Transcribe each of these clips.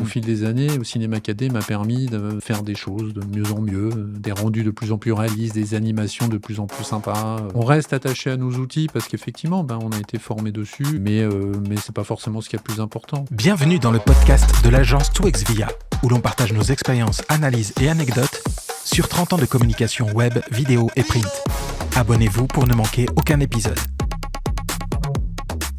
fil des années, au Cinéma 4D m'a permis de faire des choses de mieux en mieux, des rendus de plus en plus réalistes, des animations de plus en plus sympas. On reste attaché à nos outils parce qu'effectivement, on a été formé dessus, mais c'est pas forcément ce qui est le plus important. Bienvenue dans le podcast de l'agence 2xVIA, où l'on partage nos expériences, analyses et anecdotes sur 30 ans de communication web, vidéo et print. Abonnez-vous pour ne manquer aucun épisode.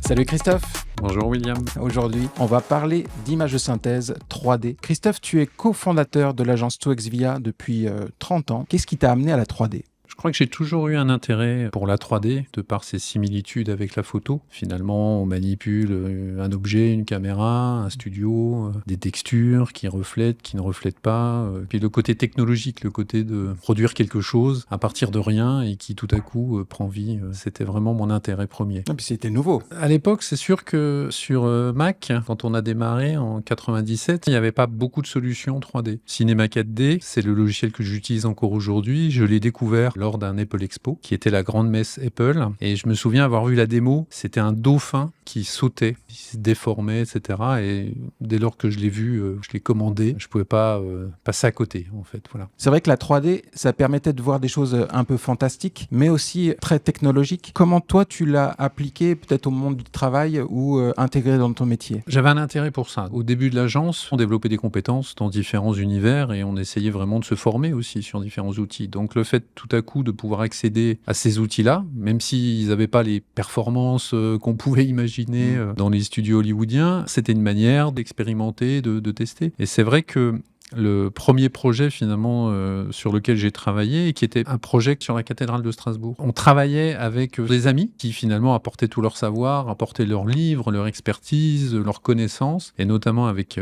Salut Christophe. Bonjour William. Aujourd'hui, on va parler d'image de synthèse 3D. Christophe, tu es cofondateur de l'agence 2xVIA depuis 30 ans. Qu'est-ce qui t'a amené à la 3D ? Je crois que j'ai toujours eu un intérêt pour la 3D, de par ses similitudes avec la photo. Finalement, on manipule un objet, une caméra, un studio, des textures qui reflètent, qui ne reflètent pas. Puis le côté technologique, le côté de produire quelque chose à partir de rien et qui tout à coup prend vie, c'était vraiment mon intérêt premier. Et puis c'était nouveau. À l'époque, c'est sûr que sur Mac, quand on a démarré en 97, il n'y avait pas beaucoup de solutions 3D. Cinéma 4D, c'est le logiciel que j'utilise encore aujourd'hui. Je l'ai découvert lors d'un Apple Expo, qui était la grande messe Apple. Et je me souviens avoir vu la démo. C'était un dauphin qui sautait, qui se déformait, etc. Et dès lors que je l'ai vu, je l'ai commandé. Je ne pouvais pas passer à côté, en fait. Voilà. C'est vrai que la 3D, ça permettait de voir des choses un peu fantastiques, mais aussi très technologiques. Comment toi, tu l'as appliqué peut-être au monde du travail ou intégré dans ton métier ? J'avais un intérêt pour ça. Au début de l'agence, on développait des compétences dans différents univers et on essayait vraiment de se former aussi sur différents outils. Donc le fait tout à coup de pouvoir accéder à ces outils-là, même s'ils n'avaient pas les performances qu'on pouvait imaginer dans les studios hollywoodiens, c'était une manière d'expérimenter, de tester. Et c'est vrai que le premier projet finalement sur lequel j'ai travaillé, qui était un projet sur la cathédrale de Strasbourg. On travaillait avec des amis qui finalement apportaient tout leur savoir, apportaient leurs livres, leur expertise, leurs connaissances, et notamment avec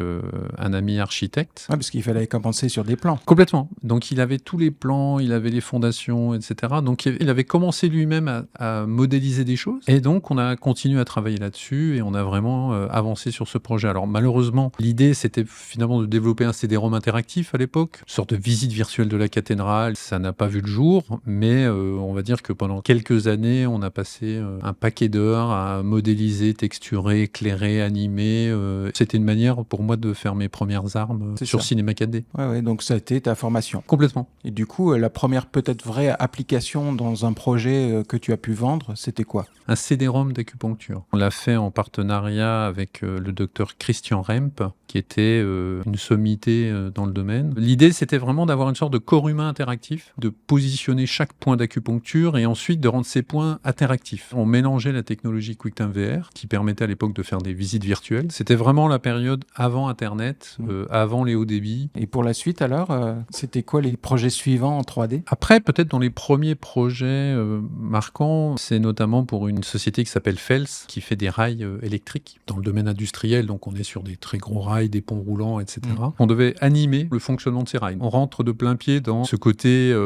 un ami architecte. Ouais, parce qu'il fallait commencer sur des plans. Complètement. Donc il avait tous les plans, il avait les fondations, etc. Donc il avait commencé lui-même à modéliser des choses, et donc on a continué à travailler là-dessus, et on a vraiment avancé sur ce projet. Alors malheureusement, l'idée c'était finalement de développer un CD-ROM interactif à l'époque, une sorte de visite virtuelle de la cathédrale. Ça n'a pas vu le jour, mais on va dire que pendant quelques années, on a passé un paquet d'heures à modéliser, texturer, éclairer, animer. C'était une manière pour moi de faire mes premières armes sur Cinéma 4D. Ouais, donc ça a été ta formation. Complètement. Et du coup, la première peut-être vraie application dans un projet que tu as pu vendre, c'était quoi ? Un CD-ROM d'acupuncture. On l'a fait en partenariat avec le docteur Christian Remp, qui était une sommité dans le domaine. L'idée, c'était vraiment d'avoir une sorte de corps humain interactif, de positionner chaque point d'acupuncture et ensuite de rendre ces points interactifs. On mélangeait la technologie QuickTime VR, qui permettait à l'époque de faire des visites virtuelles. C'était vraiment la période avant Internet, avant les hauts débits. Et pour la suite, alors, c'était quoi les projets suivants en 3D ? Après, peut-être dans les premiers projets marquants, c'est notamment pour une société qui s'appelle Fels, qui fait des rails électriques dans le domaine industriel. Donc on est sur des très gros rails, des ponts roulants, etc. On devait animer le fonctionnement de ces rails. On rentre de plein pied dans ce côté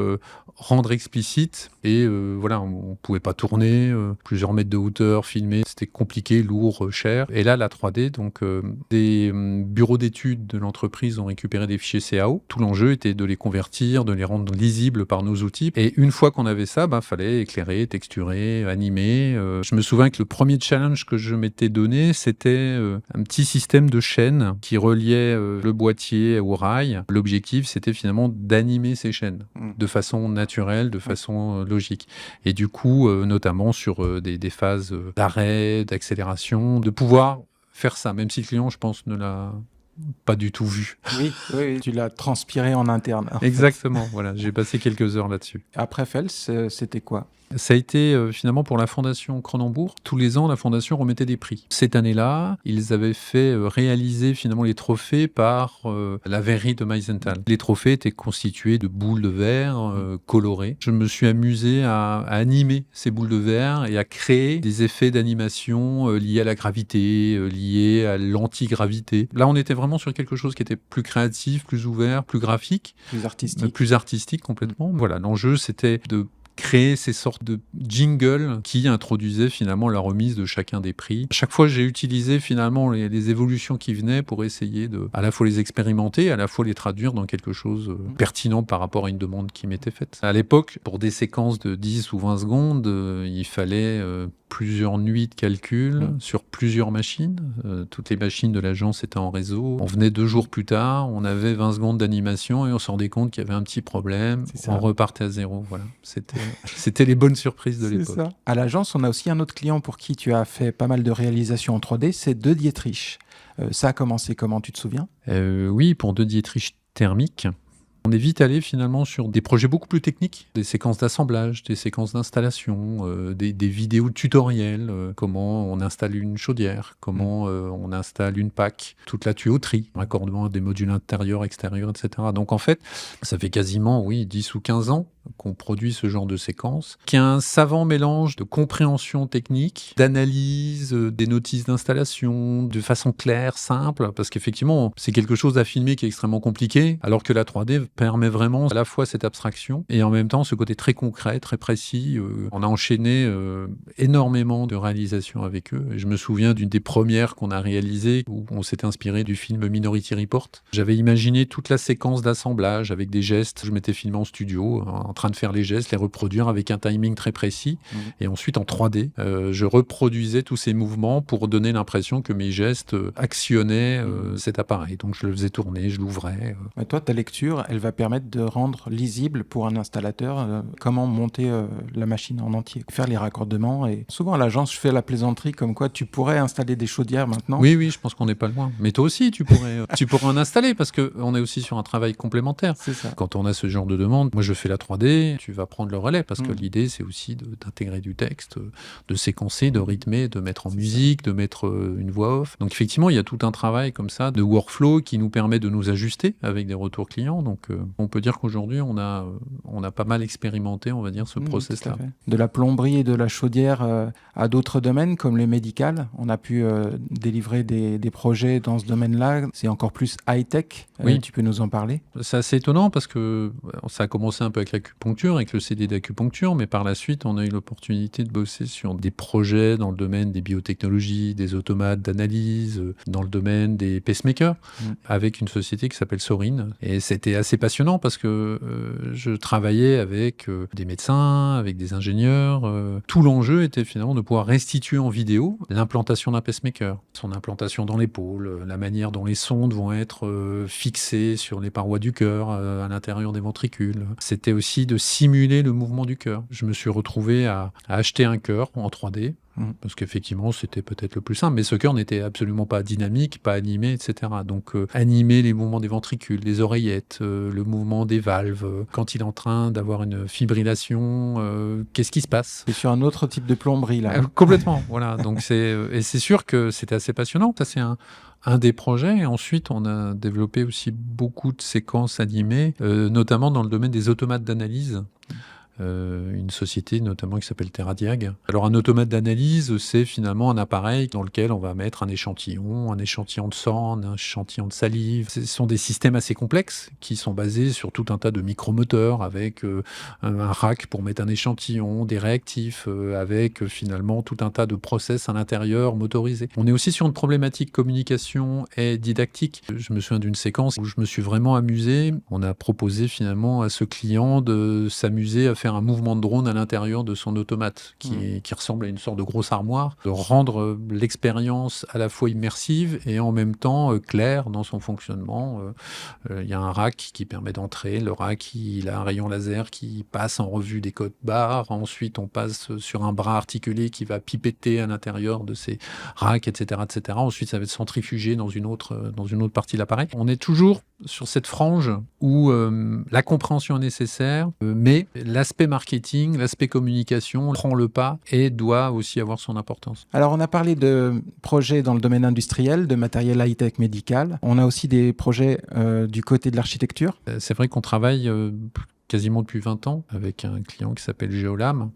rendre explicite, et voilà, on pouvait pas tourner, plusieurs mètres de hauteur, filmer, c'était compliqué, lourd, cher. Et là, la 3D, donc des bureaux d'études de l'entreprise ont récupéré des fichiers CAO. Tout l'enjeu était de les convertir, de les rendre lisibles par nos outils. Et une fois qu'on avait ça, fallait éclairer, texturer, animer. Je me souviens que le premier challenge que je m'étais donné, c'était un petit système de chaînes qui reliait le boîtier au rail. L'objectif, c'était finalement d'animer ces chaînes de façon naturelle, de façon logique. Et du coup, notamment sur des phases d'arrêt, d'accélération, de pouvoir faire ça, même si le client, je pense, ne l'a pas du tout vu. Oui, tu l'as transpiré en interne. Exactement, voilà, j'ai passé quelques heures là-dessus. Après Fels, c'était quoi ? Ça a été finalement pour la Fondation Cronenbourg. Tous les ans, la Fondation remettait des prix. Cette année-là, ils avaient fait réaliser finalement les trophées par la verrerie de Meisenthal. Les trophées étaient constitués de boules de verre colorées. Je me suis amusé à animer ces boules de verre et à créer des effets d'animation liés à la gravité, liés à l'antigravité. Là, on était vraiment sur quelque chose qui était plus créatif, plus ouvert, plus graphique. Plus artistique Complètement. Voilà, l'enjeu, c'était de créé ces sortes de jingles qui introduisaient finalement la remise de chacun des prix. À chaque fois, j'ai utilisé finalement les évolutions qui venaient pour essayer de à la fois les expérimenter, à la fois les traduire dans quelque chose pertinent par rapport à une demande qui m'était faite. À l'époque, pour des séquences de 10 ou 20 secondes, il fallait plusieurs nuits de calcul sur plusieurs machines. Toutes les machines de l'agence étaient en réseau. On venait 2 jours plus tard, on avait 20 secondes d'animation et on se rendait compte qu'il y avait un petit problème. On repartait à zéro. Voilà. C'était les bonnes surprises de l'époque. Ça. À l'agence, on a aussi un autre client pour qui tu as fait pas mal de réalisations en 3D, c'est De Dietrich. Ça a commencé comment, tu te souviens ? Oui, pour De Dietrich thermique. On est vite allé finalement sur des projets beaucoup plus techniques, des séquences d'assemblage, des séquences d'installation, des vidéos tutoriels, comment on installe une chaudière, comment on installe une PAC, toute la tuyauterie, raccordement des modules intérieurs, extérieurs, etc. Donc en fait, ça fait quasiment 10 ou 15 ans qu'on produit ce genre de séquence, qui a un savant mélange de compréhension technique, d'analyse, des notices d'installation, de façon claire, simple, parce qu'effectivement, c'est quelque chose à filmer qui est extrêmement compliqué, alors que la 3D permet vraiment à la fois cette abstraction et en même temps ce côté très concret, très précis. On a enchaîné énormément de réalisations avec eux. Et je me souviens d'une des premières qu'on a réalisées où on s'était inspiré du film Minority Report. J'avais imaginé toute la séquence d'assemblage avec des gestes. Je m'étais filmé en studio en train de faire les gestes, les reproduire avec un timing très précis. Et ensuite en 3D, je reproduisais tous ces mouvements pour donner l'impression que mes gestes actionnaient cet appareil. Donc je le faisais tourner, je l'ouvrais. Et toi, ta lecture, elle va permettre de rendre lisible pour un installateur comment monter la machine en entier, faire les raccordements. Et souvent à l'agence, je fais la plaisanterie comme quoi tu pourrais installer des chaudières maintenant. Oui, je pense qu'on n'est pas loin. Mais toi aussi, tu pourrais en installer parce qu'on est aussi sur un travail complémentaire. C'est ça. Quand on a ce genre de demande, moi je fais la 3D, tu vas prendre le relais parce que l'idée c'est aussi d'intégrer du texte, de séquencer, de rythmer, de mettre en musique, de mettre une voix off. Donc effectivement, il y a tout un travail comme ça de workflow qui nous permet de nous ajuster avec des retours clients. Donc on peut dire qu'aujourd'hui, on a pas mal expérimenté, on va dire, ce process-là. De la plomberie et de la chaudière à d'autres domaines, comme le médical. On a pu délivrer des projets dans ce domaine-là. C'est encore plus high-tech. Oui. Tu peux nous en parler ? C'est assez étonnant parce que ça a commencé un peu avec l'acupuncture, avec le CD d'acupuncture, mais par la suite, on a eu l'opportunité de bosser sur des projets dans le domaine des biotechnologies, des automates d'analyse, dans le domaine des pacemakers, avec une société qui s'appelle Sorin. Et c'était assez passionnant parce que je travaillais avec des médecins, avec des ingénieurs. Tout l'enjeu était finalement de pouvoir restituer en vidéo l'implantation d'un pacemaker, son implantation dans l'épaule, la manière dont les sondes vont être fixées sur les parois du cœur, à l'intérieur des ventricules. C'était aussi de simuler le mouvement du cœur. Je me suis retrouvé à acheter un cœur en 3D, parce qu'effectivement, c'était peut-être le plus simple, mais ce cœur n'était absolument pas dynamique, pas animé, etc. Donc, animer les mouvements des ventricules, des oreillettes, le mouvement des valves, quand il est en train d'avoir une fibrillation, qu'est-ce qui se passe ? C'est sur un autre type de plomberie, là. Complètement, voilà. Donc, et c'est sûr que c'était assez passionnant. Ça, c'est un des projets. Et ensuite, on a développé aussi beaucoup de séquences animées, notamment dans le domaine des automates d'analyse. Une société notamment qui s'appelle TerraDiag. Alors un automate d'analyse, c'est finalement un appareil dans lequel on va mettre un échantillon de sang, un échantillon de salive. Ce sont des systèmes assez complexes qui sont basés sur tout un tas de micromoteurs avec un rack pour mettre un échantillon, des réactifs, avec finalement tout un tas de process à l'intérieur motorisés. On est aussi sur une problématique communication et didactique. Je me souviens d'une séquence où je me suis vraiment amusé. On a proposé finalement à ce client de s'amuser à faire un mouvement de drone à l'intérieur de son automate qui ressemble à une sorte de grosse armoire, de rendre l'expérience à la fois immersive et en même temps claire dans son fonctionnement. Il y a un rack qui permet d'entrer. Le rack, il a un rayon laser qui passe en revue des codes barres. Ensuite, on passe sur un bras articulé qui va pipetter à l'intérieur de ces racks, etc., etc. Ensuite, ça va être centrifugé dans une autre partie de l'appareil. On est toujours sur cette frange où la compréhension est nécessaire, mais l'aspect marketing, l'aspect communication prend le pas et doit aussi avoir son importance. Alors, on a parlé de projets dans le domaine industriel, de matériel high-tech médical. On a aussi des projets du côté de l'architecture. C'est vrai qu'on travaille quasiment depuis 20 ans avec un client qui s'appelle Geolam.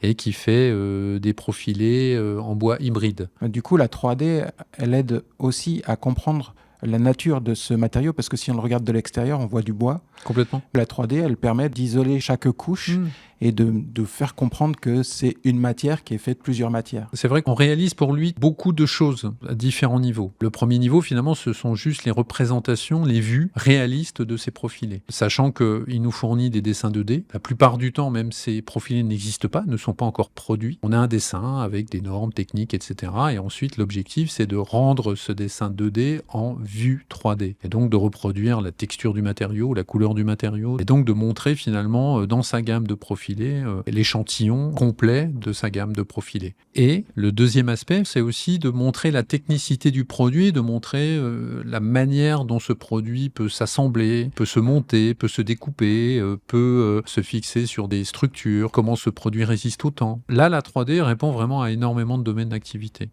Et qui fait des profilés en bois hybride. Du coup, la 3D, elle aide aussi à comprendre la nature de ce matériau, parce que si on le regarde de l'extérieur, on voit du bois. Complètement. La 3D, elle permet d'isoler chaque couche et de faire comprendre que c'est une matière qui est faite de plusieurs matières. C'est vrai qu'on réalise pour lui beaucoup de choses à différents niveaux. Le premier niveau, finalement, ce sont juste les représentations, les vues réalistes de ces profilés. Sachant qu'il nous fournit des dessins 2D. La plupart du temps, même ces profilés n'existent pas, ne sont pas encore produits. On a un dessin avec des normes techniques, etc. Et ensuite, l'objectif, c'est de rendre ce dessin 2D en vue 3D. Et donc de reproduire la texture du matériau, la couleur du matériau. Et donc de montrer finalement dans sa gamme de profilés l'échantillon complet de sa gamme de profilés. Et le deuxième aspect, c'est aussi de montrer la technicité du produit, de montrer la manière dont ce produit peut s'assembler, peut se monter, peut se découper, peut se fixer sur des structures, comment ce produit résiste au temps. Là, la 3D répond vraiment à énormément de domaines d'activité.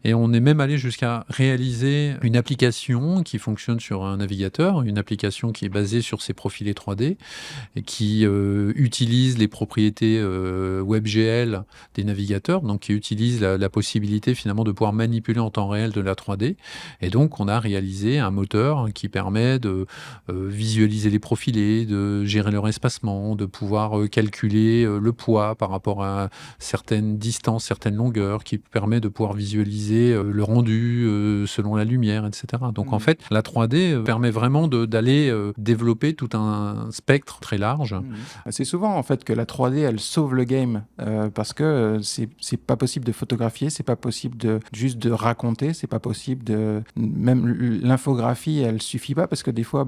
Et on est même allé jusqu'à réaliser une application qui fonctionne sur un navigateur, une application qui est basée sur ces profilés 3D et qui utilise les propriétés WebGL des navigateurs, donc qui utilise la possibilité finalement de pouvoir manipuler en temps réel de la 3D. Et donc, on a réalisé un moteur qui permet de visualiser les profilés, de gérer leur espacement, de pouvoir calculer le poids par rapport à certaines distances, certaines longueurs, qui permet de pouvoir visualiser le rendu selon la lumière, etc. Donc, en fait, la 3D permet vraiment d'aller développer tout un spectre très large. C'est souvent, en fait, que la 3D, elle sauve le game parce que c'est pas possible de photographier, c'est pas possible juste de raconter, c'est pas possible même l'infographie, elle suffit pas parce que des fois,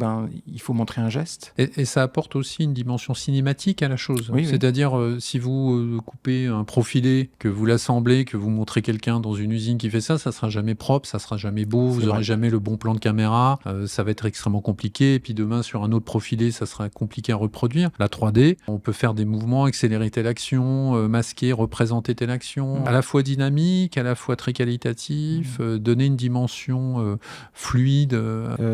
il faut montrer un geste. Et ça apporte aussi une dimension cinématique à la chose. Oui, c'est-à-dire, si vous coupez un profilé, que vous l'assemblez, que vous montrez quelqu'un dans une usine qui fait ça sera jamais propre, ça sera jamais beau, vous aurez jamais le bon plan de caméra, ça va être extrêmement compliqué. Et puis demain, sur un autre profilé, ça sera compliqué à reproduire. La 3D, on peut faire des mouvements, accélérer telle action, masquer, représenter telle action, à la fois dynamique, à la fois très qualitatif, donner une dimension fluide.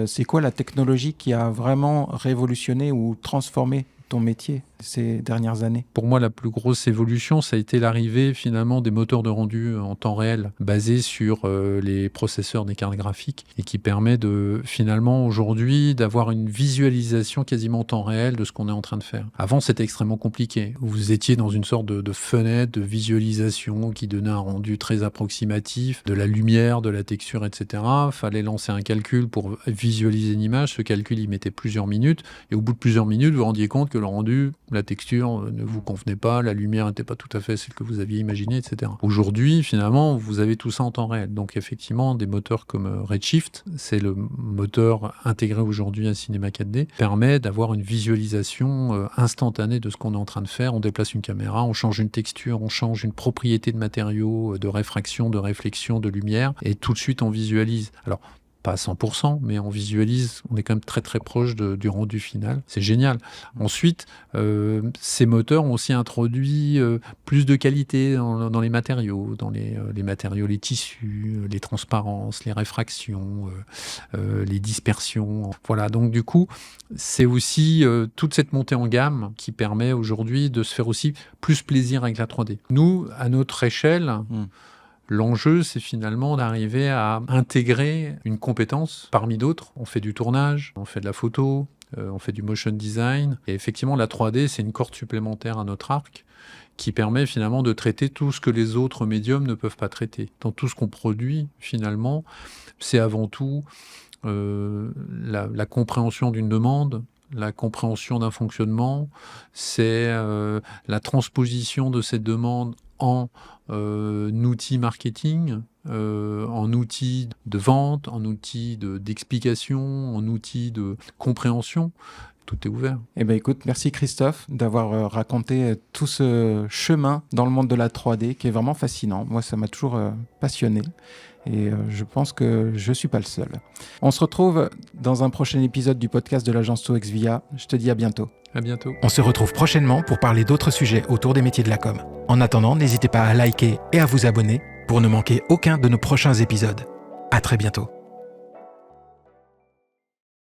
C'est quoi la technologie qui a vraiment révolutionné ou transformé ton métier ces dernières années? Pour moi, la plus grosse évolution, ça a été l'arrivée finalement des moteurs de rendu en temps réel basés sur les processeurs des cartes graphiques et qui permet finalement aujourd'hui d'avoir une visualisation quasiment en temps réel de ce qu'on est en train de faire. Avant, c'était extrêmement compliqué. Vous étiez dans une sorte de fenêtre de visualisation qui donnait un rendu très approximatif de la lumière, de la texture, etc. Fallait lancer un calcul pour visualiser une image. Ce calcul, il mettait plusieurs minutes et au bout de plusieurs minutes, vous vous rendiez compte que le rendu, la texture ne vous convenait pas, la lumière n'était pas tout à fait celle que vous aviez imaginée, etc. Aujourd'hui, finalement, vous avez tout ça en temps réel. Donc effectivement, des moteurs comme Redshift, c'est le moteur intégré aujourd'hui à Cinema 4D, permet d'avoir une visualisation instantanée de ce qu'on est en train de faire. On déplace une caméra, on change une texture, on change une propriété de matériau, de réfraction, de réflexion, de lumière, et tout de suite on visualise. Alors, pas à 100%, mais on visualise, on est quand même très très proche du rendu final. C'est génial. Ensuite, ces moteurs ont aussi introduit plus de qualité dans les matériaux, les matériaux, les tissus, les transparences, les réfractions, les dispersions. Voilà, donc du coup, c'est aussi toute cette montée en gamme qui permet aujourd'hui de se faire aussi plus plaisir avec la 3D. Nous, à notre échelle, l'enjeu, c'est finalement d'arriver à intégrer une compétence parmi d'autres. On fait du tournage, on fait de la photo, on fait du motion design. Et effectivement, la 3D, c'est une corde supplémentaire à notre arc qui permet finalement de traiter tout ce que les autres médiums ne peuvent pas traiter. Dans tout ce qu'on produit, finalement, c'est avant tout la compréhension d'une demande, la compréhension d'un fonctionnement, c'est la transposition de cette demande en outil marketing, en outil de vente, en outil d'explication, en outil de compréhension. Tout est ouvert. Eh bien, écoute, merci Christophe d'avoir raconté tout ce chemin dans le monde de la 3D qui est vraiment fascinant. Moi, ça m'a toujours passionné. Et je pense que je ne suis pas le seul. On se retrouve dans un prochain épisode du podcast de l'agence TOXVIA. Je te dis à bientôt. À bientôt. On se retrouve prochainement pour parler d'autres sujets autour des métiers de la com. En attendant, n'hésitez pas à liker et à vous abonner pour ne manquer aucun de nos prochains épisodes. À très bientôt.